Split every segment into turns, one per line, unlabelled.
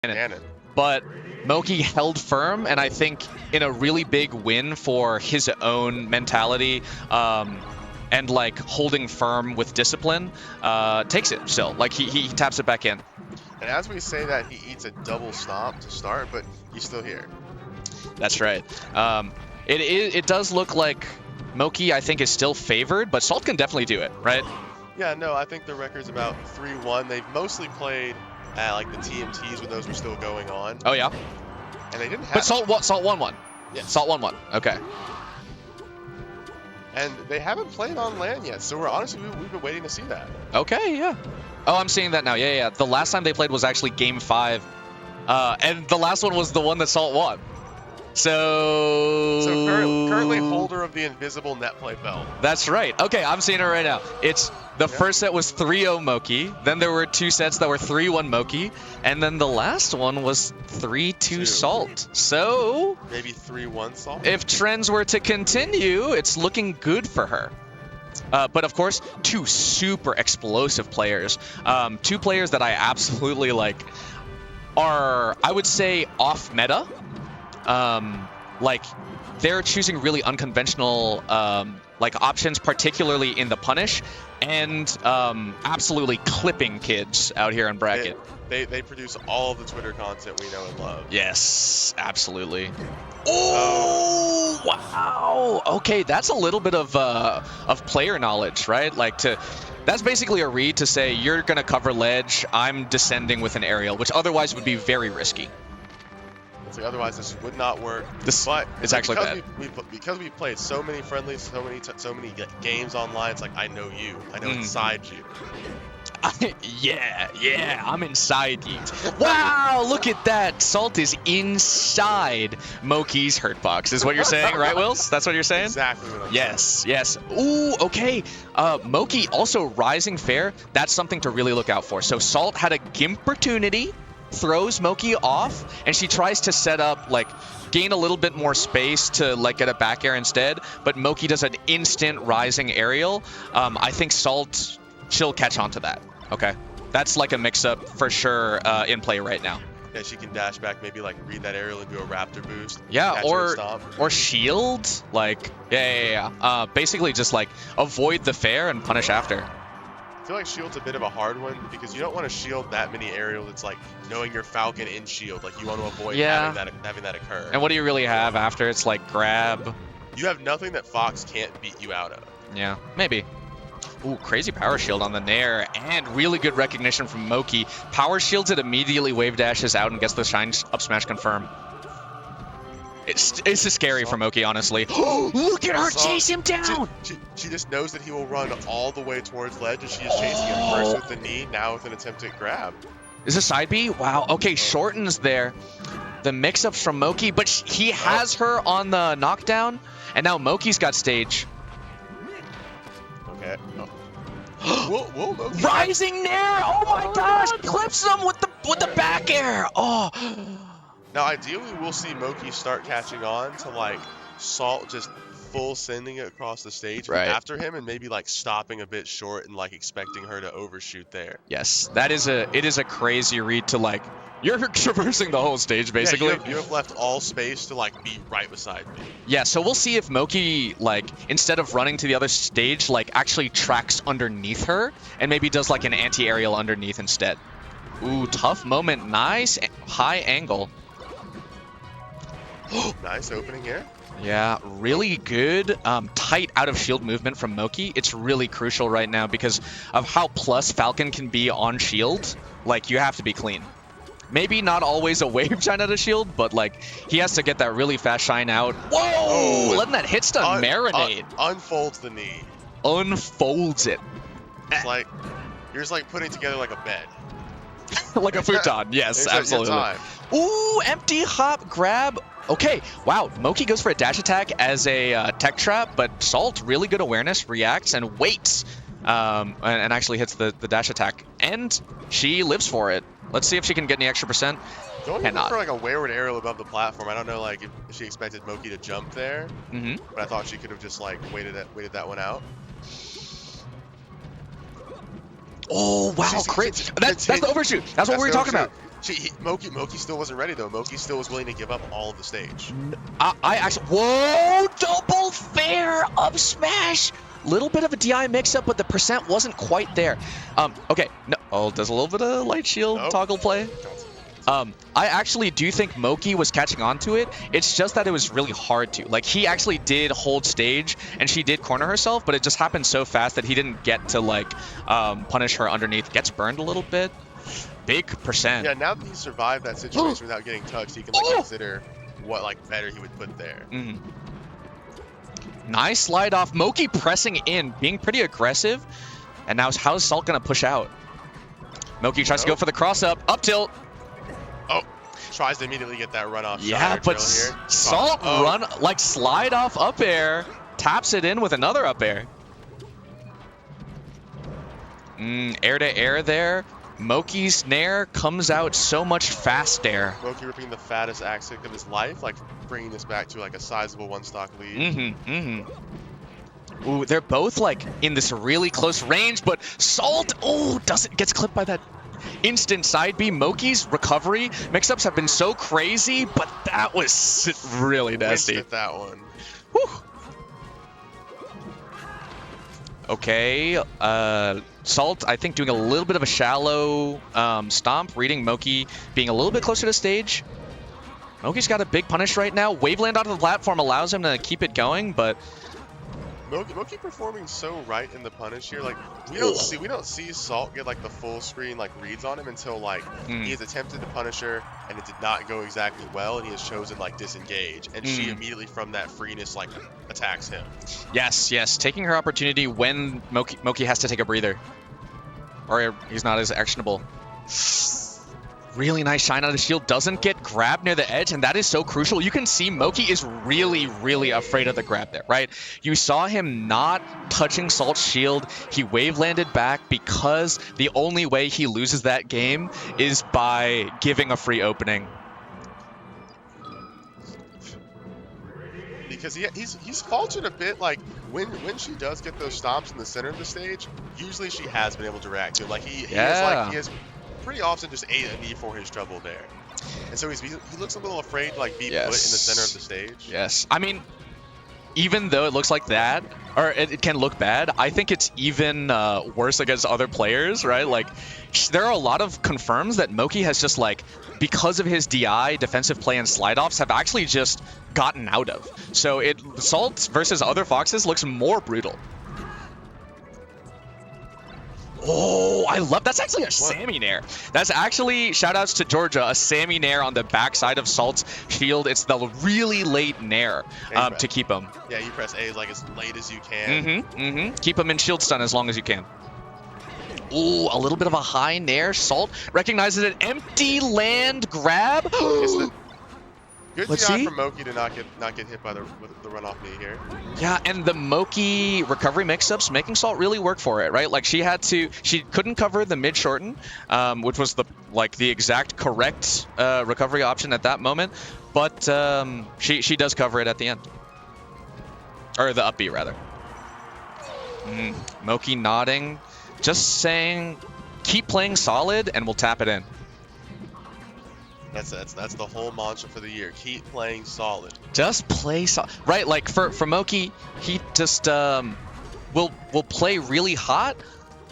cannon.
But moky held firm, and I think in a really big win for his own mentality and like holding firm with discipline, takes it still. Like he taps it back in.
And as we say that, he eats a double stop to start, but he's still here.
That's right. It does look like moky, I think, is still favored, but Salt can definitely do it, right?
Yeah, no, I think the record's about 3-1. They've mostly played at like the TMTs when those were still going on.
Oh yeah.
And they didn't have.
But Salt won one.
Yeah.
Salt won one. Okay.
And they haven't played on LAN yet, so we've been waiting to see that.
Okay, yeah. Oh, I'm seeing that now. Yeah. The last time they played was actually Game 5, and the last one was the one that Salt won. So
currently holder of the invisible net play belt.
That's right. Okay, I'm seeing it right now. It's the first set was 3-0 moky, then there were 2 sets that were 3-1 moky, and then the last one was 3-2 Salt. So
maybe 3-1 Salt.
If trends were to continue, it's looking good for her. But of course, 2 super explosive players. 2 players that I absolutely like are, I would say, off meta. Like they're choosing really unconventional like options, particularly in the punish, and absolutely clipping kids out here in bracket.
They produce all of the Twitter content we know and love.
Yes, absolutely. Oh, wow. Okay, that's a little bit of player knowledge, right? Like that's basically a read to say you're gonna cover ledge, I'm descending with an aerial, which otherwise would be very risky.
Like, otherwise this would not work.
But it's actually bad.
Because we've played so many friendlies, so many games online. It's like I know you. I know inside you.
Yeah, I'm inside you. Wow, look at that. Salt is inside moky's hurt box, is what you're saying, right, Wills? That's what you're saying?
Exactly what I'm saying.
Yes. Ooh, okay. moky also rising fair. That's something to really look out for. So Salt had a gimp opportunity, throws moky off, and she tries to set up, like, gain a little bit more space to, like, get a back air instead, but moky does an instant rising aerial. I think Salt, she'll catch on to that. Okay. That's like a mix-up for sure in play right now.
Yeah, she can dash back, maybe, like, read that aerial and do a raptor boost.
Yeah, or shield. Like, yeah. Basically just, like, avoid the fair and punish after.
I feel like shield's a bit of a hard one because you don't want to shield that many aerials. It's like knowing your Falcon in shield. Like you want to avoid having that occur.
And what do you really have after? It's like grab.
You have nothing that Fox can't beat you out of.
Yeah, maybe. Ooh, crazy power shield on the Nair, and really good recognition from moky. Power shields it, immediately wave dashes out and gets the shine up smash confirm. It's just scary for moky, honestly. Look at her chase him down!
She just knows that he will run all the way towards ledge, and she is chasing him first with the knee, now with an attempt at grab.
Is this side B? Wow, okay, shortens there. The mix-ups from moky, but he has her on the knockdown, and now moky's got stage.
Okay. Whoa,
rising Nair! Oh my gosh! Clips him with the back air! Oh.
Now, ideally, we'll see moky start catching on to, like, Salt just full sending it across the stage after him and maybe, like, stopping a bit short and, like, expecting her to overshoot there.
Yes, it is a crazy read to, like, you're traversing the whole stage, basically.
Yeah, you have left all space to, like, be right beside me.
Yeah, so we'll see if moky, like, instead of running to the other stage, like, actually tracks underneath her and maybe does, like, an anti-aerial underneath instead. Ooh, tough moment. Nice high angle.
Nice opening here.
Yeah, really good tight out of shield movement from moky. It's really crucial right now because of how plus Falcon can be on shield. Like, you have to be clean. Maybe not always a wave shine out of shield, but, like, he has to get that really fast shine out. Whoa! Letting that hit stun marinate.
Unfolds the knee.
Unfolds it.
It's like, you're just, like, putting together, like, a bed.
Like a futon, yes, absolutely. Ooh, empty hop grab. Okay, wow, moky goes for a dash attack as a tech trap, but Salt, really good awareness, reacts and waits, and actually hits the dash attack. And she lives for it. Let's see if she can get any extra percent.
Going for like a wayward aerial above the platform. I don't know, like, if she expected moky to jump there, but I thought she could have just, like, waited that one out.
Oh, wow, crazy. That's the overshoot. That's what we were talking about.
Moky still wasn't ready though. Moky still was willing to give up all of the stage.
I actually, whoa, double fair up smash. Little bit of a DI mix-up, but the percent wasn't quite there. Okay, no, oh, does a little bit of light shield toggle play. I actually do think moky was catching on to it. It's just that it was really hard to. Like, he actually did hold stage, and she did corner herself, but it just happened so fast that he didn't get to, like, punish her underneath. Gets burned a little bit. Big percent.
Yeah, now that he survived that situation without getting touched, he can, like, consider what, like, better he would put there.
Nice slide off. moky pressing in, being pretty aggressive. And now how's Salt going to push out? moky tries to go for the cross-up. Up tilt.
Oh, tries to immediately get that run off.
Yeah, but Salt run, like, slide off up air, taps it in with another up air. Air to air there. moky's nair comes out so much faster.
moky ripping the fattest axe kick of his life, like bringing this back to like a sizable one-stock lead.
Ooh, they're both like in this really close range, but Salt, gets clipped by that instant side B. moky's recovery mix-ups have been so crazy, but that was really nasty.
At that one.
Whew. Okay, Salt, I think, doing a little bit of a shallow stomp, reading moky being a little bit closer to stage. moky's got a big punish right now. Waveland onto the platform allows him to keep it going, but
moky performing so right in the punish here. Like, we don't see Salt get like the full screen like reads on him until like he has attempted to punish her and it did not go exactly well, and he has chosen like disengage, and she immediately from that freeness like attacks him.
Yes, taking her opportunity when moky has to take a breather, or he's not as actionable. Really nice shine out of shield, doesn't get grabbed near the edge, and that is so crucial. You can see moky is really afraid of the grab there, right? You saw him not touching Salt's shield. He wave landed back because the only way he loses that game is by giving a free opening.
Because he's faltered a bit. Like when she does get those stomps in the center of the stage, usually she has been able to react to it. Like he has pretty often just ate a knee for his trouble there, and so he looks a little afraid to like be put in the center of the stage.
Yes, I mean, even though it looks like that, or it can look bad, I think it's even worse against other players, right? Like, there are a lot of confirms that moky has just, like, because of his DI, defensive play, and slide-offs, have actually just gotten out of. So Salt versus other Foxes looks more brutal. Oh, I love that's actually a Sammy Nair. That's actually, shoutouts to Georgia, a Sammy Nair on the backside of Salt's shield. It's the really late Nair to keep him.
Yeah, you press A like as late as you can.
Keep him in shield stun as long as you can. Ooh, a little bit of a high Nair. Salt recognizes an empty land grab.
Good DI from moky to not get hit by the runoff knee here.
Yeah, and the moky recovery mix-ups making Salt really work for it, right? Like she couldn't cover the mid shorten, which was the exact correct recovery option at that moment, but she does cover it at the end, or the up B rather. moky nodding, just saying, keep playing solid, and we'll tap it in.
That's the whole mantra for the year. Keep playing solid.
Just play solid. Right, like for moky, he just will play really hot,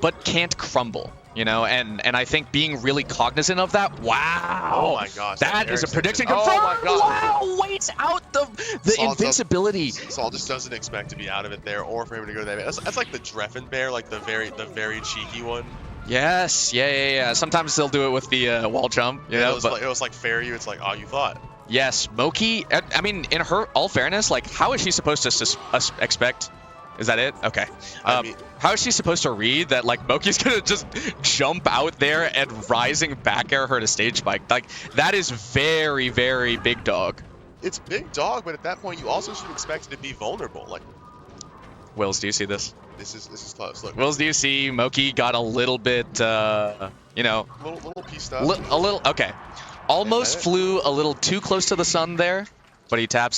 but can't crumble. You know, and I think being really cognizant of that. Wow.
Oh my gosh.
That is a prediction confirmed. Oh my god. Wow. Waits out the invincibility.
Saul just doesn't expect to be out of it there, or for him to go that way. That's like the Dreffen Bear, like the very cheeky one.
Yes, yeah. Sometimes they'll do it with the wall jump.
Yeah, it was like fair you. It's like, oh, you thought.
Yes, moky. I mean, in her all fairness, like, how is she supposed to expect? Is that it? Okay. How is she supposed to read that, like, moky's gonna just jump out there and rising back air her to stage spike? Like, that is very big dog.
It's big dog, but at that point, you also should expect it to be vulnerable. Like,
Wills, do you see this?
This is close. Look.
Wills, do you see moky got a little bit, you know,
little pieced up.
A little. Okay. Almost flew a little too close to the sun there, but he taps it.